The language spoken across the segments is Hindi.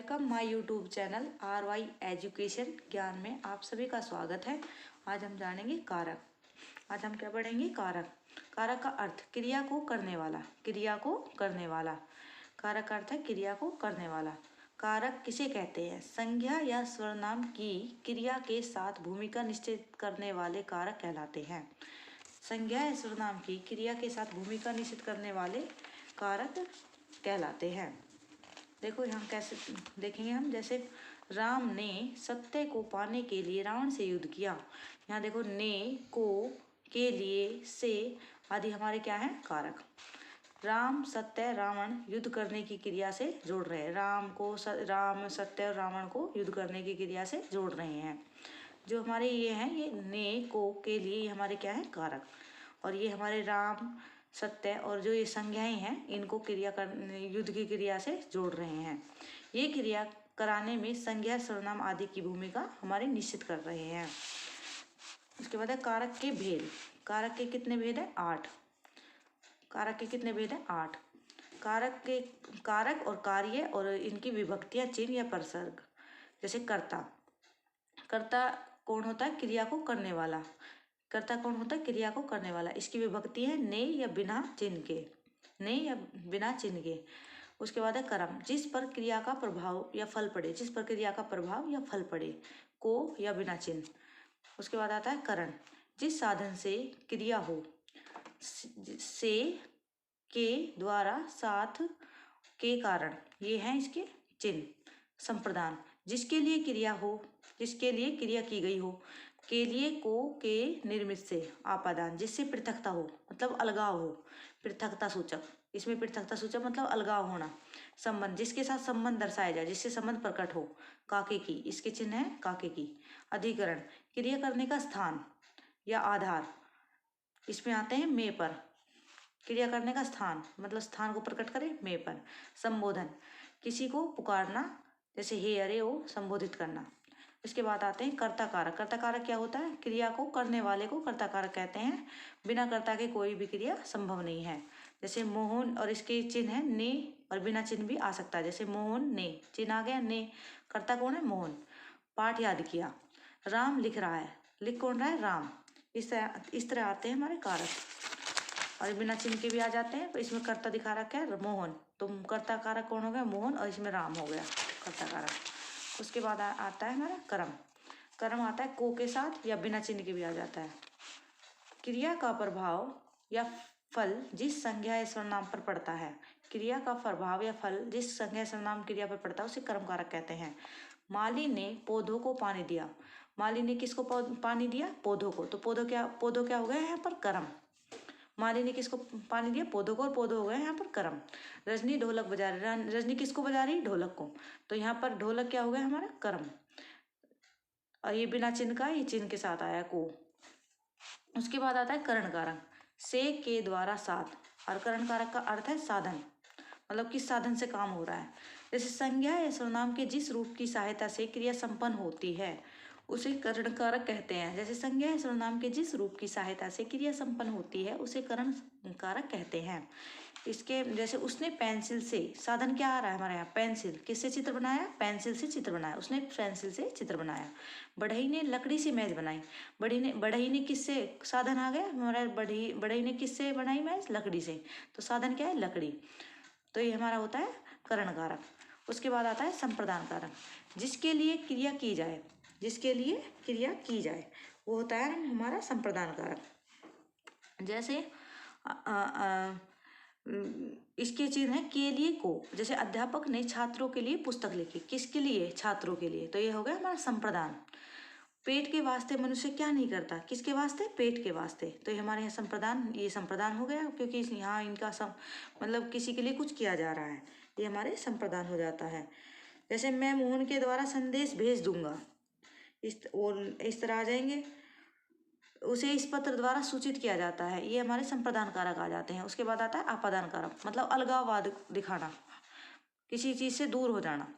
Welcome my YouTube channel RY education ज्ञान में आप सभी का स्वागत है। आज हम जानेंगे कारक। आज हम क्या पढ़ेंगे? कारक। कारक का अर्थ क्रिया को करने वाला, क्रिया को करने वाला। कारक का अर्थ है क्रिया को करने वाला। कारक किसे कहते हैं? संज्ञा या सर्वनाम की क्रिया के साथ भूमिका निश्चित करने वाले कारक कहलाते हैं। संज्ञा या सर्वनाम की क्रिया के साथ भूमिका निश्चित करने वाले कारक कहलाते हैं। देखो यहाँ कैसे देखेंगे हम, जैसे राम ने सत्य को पाने के लिए रावण से युद्ध किया। यहाँ देखो ने, को, के लिए, से आदि हमारे क्या हैं? कारक। राम, सत्य, रावण युद्ध करने की क्रिया से जोड़ रहे हैं। राम, सत्य और रावण को युद्ध करने की क्रिया से जोड़ रहे हैं। जो हमारे ये हैं, ये ने, को, के लिए, ये हमारे क्या हैं? कारक। और ये हमारे राम, सत्य और जो ये संज्ञाएं हैं, इनको युद्ध की क्रिया से जोड़ रहे हैं। ये क्रिया कराने में संज्ञा, सर्वनाम आदि की भूमिका हमारे निश्चित कर रहे हैं। उसके बाद है कारक के भेद। कारक के कितने भेद हैं? 8। कारक के कितने भेद हैं? 8। कारक और कार्य और इनकी विभक्तियां चिन्ह या प्रसर्ग। जैसे कर्ता। कर्ता कौन होता है? क्रिया को करने वाला। कर्ता कौन होता है? क्रिया को करने वाला। इसकी विभक्ति है ने या बिना चिन्ह के, ने या बिना चिन्ह के। उसके बाद है कर्म, जिस पर क्रिया का प्रभाव या फल पड़े, जिस पर क्रिया का प्रभाव या फल पड़े, को या बिना चिन्ह। उसके बाद आता है करण, जिस साधन से क्रिया हो, से, के, द्वारा, साथ, के कारण, ये हैं इसके चिन्ह। संप्रदान, जिसके लिए क्रिया हो, जिसके लिए क्रिया की गई हो। के लिए, को, के निर्मित से। आपादान, जिससे पृथकता हो, मतलब अलगाव हो। पृथकता सूचक, इसमें पृथकता सूचक मतलब अलगाव होना। संबंध, जिसके साथ संबंध दर्शाया जाए, जिससे संबंध प्रकट हो। काके की, इसके चिन्ह है काके की। अधिकरण, क्रिया करने का स्थान या आधार, इसमें आते हैं में पर। क्रिया करने का स्थान मतलब स्थान को प्रकट करे, में पर। संबोधन, किसी को पुकारना, जैसे हे, अरे, ओ, संबोधित करना। इसके बाद आते हैं कर्ता कारक। कर्ता कारक क्या होता है? क्रिया को करने वाले को कर्ता कारक कहते हैं। बिना कर्ता के कोई भी क्रिया संभव नहीं है। जैसे मोहन, और इसके चिन्ह है ने, और बिना चिन्ह भी आ सकता है। जैसे मोहन ने, चिन्ह आ गया ने, कर्ता कौन है? मोहन। पाठ याद किया, राम लिख रहा है, लिख कौन रहा है? राम। इस तरह आते हैं हमारे कारक। और बिना चिन्ह के भी आ जाते हैं। तो इसमें कर्ता दिखा रखा है मोहन, तो कर्ता कारक कौन हो गया? मोहन, और इसमें राम हो गया कर्ता कारक। उसके बाद आता है हमारा कर्म। कर्म आता है को के साथ या बिना चिन्ह के भी आ जाता है। क्रिया का प्रभाव या फल जिस संज्ञा या सर्वनाम पर पड़ता है, क्रिया का प्रभाव या फल जिस संज्ञा सर्वनाम क्रिया पर पड़ता है, उसे कर्म कारक कहते हैं। माली ने पौधों को पानी दिया। माली ने किसको पानी दिया? पौधों को। तो पौधों क्या हो गया यहाँ पर? कर्म। माली ने किसको पानी दिया? पौधों को, और पौधे हो गए यहाँ पर कर्म। रजनी ढोलक बजा रही, रजनी किसको बजा रही? ढोलक को। तो यहाँ पर ढोलक क्या हो गया हमारा? कर्म। और ये बिना चिन्ह का, ये चिन्ह के साथ आया को। उसके बाद आता है करण कारक, से, के, द्वारा, साथ। और करण कारक का अर्थ है साधन, मतलब किस साधन से काम हो रहा है। जैसे संज्ञा या सर्वनाम के जिस रूप की सहायता से क्रिया संपन्न होती है, उसे करण कारक कहते हैं। जैसे संज्ञा या सर्वनाम के जिस रूप की सहायता से क्रिया संपन्न होती है, उसे करण कारक कहते हैं। इसके जैसे उसने पेंसिल से, साधन क्या आ रहा है हमारे यहाँ? पेंसिल। किससे चित्र बनाया? पेंसिल से चित्र बनाया। उसने पेंसिल से चित्र बनाया। बढ़ई ने लकड़ी से मेज बनाई। बढ़ई ने किससे, साधन आ गया हमारा? बढ़ई ने किससे बनाई मेज? लकड़ी से। तो साधन क्या है? लकड़ी। तो ये हमारा होता है करण कारक। उसके बाद आता है संप्रदान कारक, जिसके लिए क्रिया की जाए, जिसके लिए क्रिया की जाए, वो होता है हमारा संप्रदान कारक। जैसे इसके चिन्ह है के लिए, को। जैसे अध्यापक ने छात्रों के लिए पुस्तक लिखी। किसके लिए? छात्रों के लिए। तो ये हो गया हमारा संप्रदान। पेट के वास्ते मनुष्य क्या नहीं करता? किसके वास्ते? पेट के वास्ते। तो ये हमारे यहाँ संप्रदान, ये संप्रदान हो गया, क्योंकि यहाँ इनका मतलब किसी के लिए कुछ किया जा रहा है, ये हमारे संप्रदान हो जाता है। जैसे मैं मोहन के द्वारा संदेश भेज दूंगा, इस तरह आ जाएंगे। उसे इस पत्र द्वारा सूचित किया जाता है, ये हमारे संप्रदान कारक आ जाते हैं। उसके बाद आता है आपादान कारक, मतलब अलगाववाद दिखाना, किसी चीज से दूर हो जाना,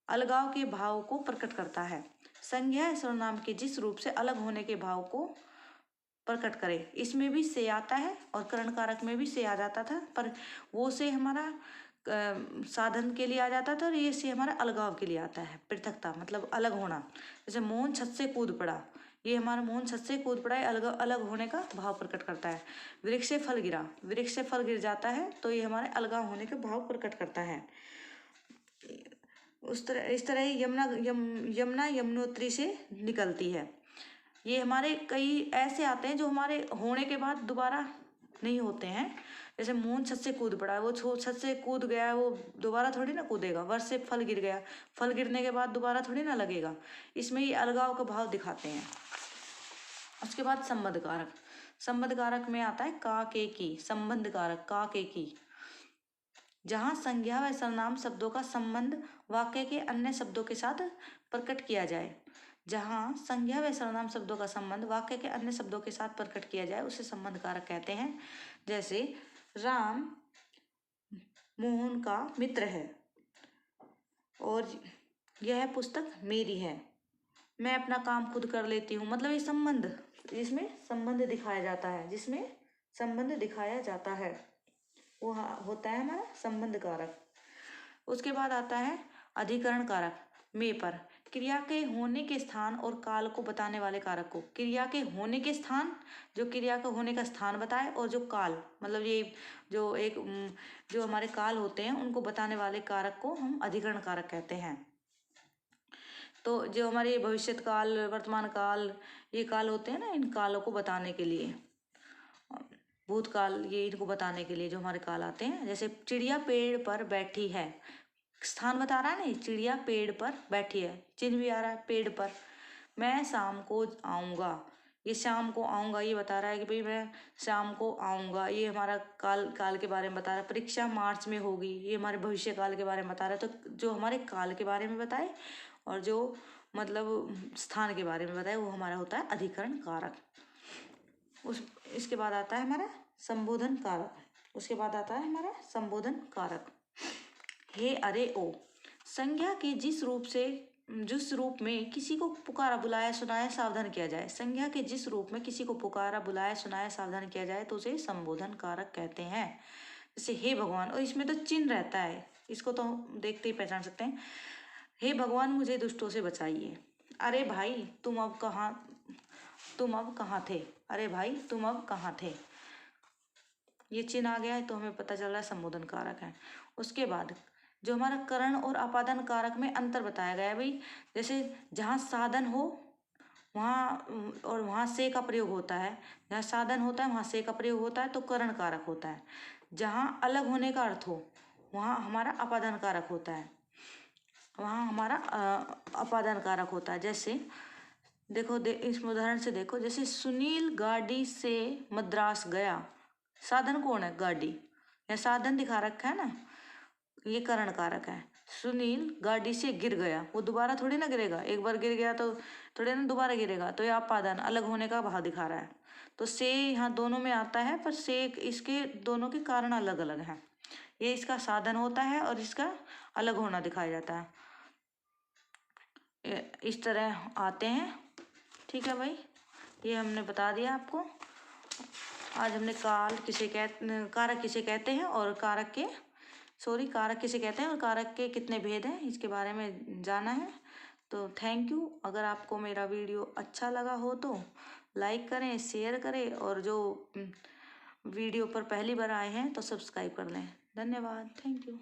अलगाव के भाव को प्रकट करता है। संज्ञा सर्वनाम के जिस रूप से अलग होने के भाव को प्रकट करे, इसमें भी से आता है और करण कारक में भी से आ जाता था, पर वो से हमारा साधन के लिए आ जाता था, और ये से हमारा अलगाव के लिए आता है, पृथकता मतलब अलग होना। जैसे मोहन छत से कूद पड़ा, ये हमारा मोहन छत से कूद पड़ा है, अलग अलग होने का भाव प्रकट करता है। वृक्ष से फल गिरा, वृक्ष से फल गिर जाता है, तो ये हमारे अलगाव होने का भाव प्रकट करता है। इस तरह ही यमुना यमुनोत्री से निकलती है। ये हमारे कई ऐसे आते हैं जो हमारे होने के बाद दोबारा नहीं होते हैं। जैसे मोहन छत से कूद पड़ा है, वो छत से कूद गया है, वो दोबारा थोड़ी ना कूदेगा। वर्ष से फल गिर गया, फल गिरने के बाद दोबारा थोड़ी ना लगेगा। इसमें ये अलगाव का भाव दिखाते हैं। उसके बाद संबंध कारक, संबंध कारक में आता है का के की, संबंध कारक का के की। जहाँ संज्ञा व सर्वनाम शब्दों का संबंध वाक्य के अन्य शब्दों के साथ प्रकट किया जाए, जहाँ संज्ञा व सर्वनाम शब्दों का संबंध वाक्य के अन्य शब्दों के साथ प्रकट किया जाए, उसे संबंध कारक कहते हैं। जैसे राम मोहन का मित्र है, और यह पुस्तक मेरी है, मैं अपना काम खुद कर लेती हूँ। मतलब ये संबंध, जिसमें संबंध दिखाया जाता है, जिसमें संबंध दिखाया जाता है, वो होता है हमारा संबंध कारक। उसके बाद आता है अधिकरण कारक, में पर। क्रिया के होने के स्थान और काल को बताने वाले कारक को, क्रिया के होने के स्थान, जो क्रिया का होने का स्थान बताए, और जो काल मतलब ये जो हमारे काल होते हैं उनको बताने वाले कारक को हम अधिकरण कारक कहते हैं। तो जो हमारे भविष्य काल, वर्तमान काल, ये काल होते हैं ना, इन कालों को बताने के लिए, भूतकाल, ये इनको बताने के लिए जो हमारे काल आते हैं। जैसे चिड़िया पेड़ पर बैठी है, स्थान बता रहा है ना, चिड़िया पेड़ पर बैठी है, चिन्ह भी आ रहा है पेड़ पर। मैं शाम को आऊँगा, ये शाम को आऊँगा ये बता रहा है कि भाई मैं शाम को आऊँगा, ये हमारा काल के बारे में बता रहा है। परीक्षा मार्च में होगी, ये हमारे भविष्य काल के बारे में बता रहा है। तो जो हमारे काल के बारे में बताए और जो मतलब स्थान के बारे में बताए, वो हमारा होता है अधिकरण कारक। इसके बाद आता है हमारा संबोधन कारक। उसके बाद आता है हमारा संबोधन कारक। हे, अरे, ओ, संज्ञा के जिस रूप में किसी को पुकारा बुलाया सुनाया सावधान किया जाए, संज्ञा के जिस रूप में किसी को पुकारा बुलाया सुनाया सावधान किया जाए, तो उसे संबोधन कारक कहते हैं। जैसे हे भगवान, और इसमें तो चिन्ह रहता है, इसको तो देखते ही पहचान सकते हैं। हे भगवान, मुझे दुष्टों से बचाइए। अरे भाई, तुम अब कहाँ थे? अरे भाई, तुम अब कहाँ थे? ये चिन्ह आ गया है, तो हमें पता चल रहा है संबोधन कारक है। उसके बाद जो हमारा करण और अपादन कारक में अंतर बताया गया है भाई। जैसे जहाँ साधन हो वहाँ, और वहाँ से का प्रयोग होता है, जहाँ साधन होता है वहाँ से का प्रयोग होता है, तो करण कारक होता है। जहाँ अलग होने का अर्थ हो वहाँ हमारा अपादन कारक होता है, वहाँ हमारा अपादन कारक होता है। जैसे देखो, इस उदाहरण से देखो, जैसे सुनील गाड़ी से मद्रास गया, साधन कौन है? गाड़ी, या साधन दिखा रखा है ना, ये करण कारक है। सुनील गाड़ी से गिर गया, वो दोबारा थोड़ी ना गिरेगा, एक बार गिर गया तो थोड़ी ना दोबारा गिरेगा, तो ये अपादन, अलग होने का भाव दिखा रहा है। तो से यहाँ दोनों में आता है, पर से इसके दोनों के कारण अलग अलग हैं। ये इसका साधन होता है और इसका अलग होना दिखाया जाता है, इस तरह आते हैं। ठीक है भाई, ये हमने बता दिया आपको। आज हमने कारक किसे कहते हैं और कारक किसे कहते हैं और कारक के कितने भेद हैं, इसके बारे में जाना है। तो थैंक यू। अगर आपको मेरा वीडियो अच्छा लगा हो तो लाइक करें, शेयर करें, और जो वीडियो पर पहली बार आए हैं तो सब्सक्राइब कर लें। धन्यवाद, थैंक यू।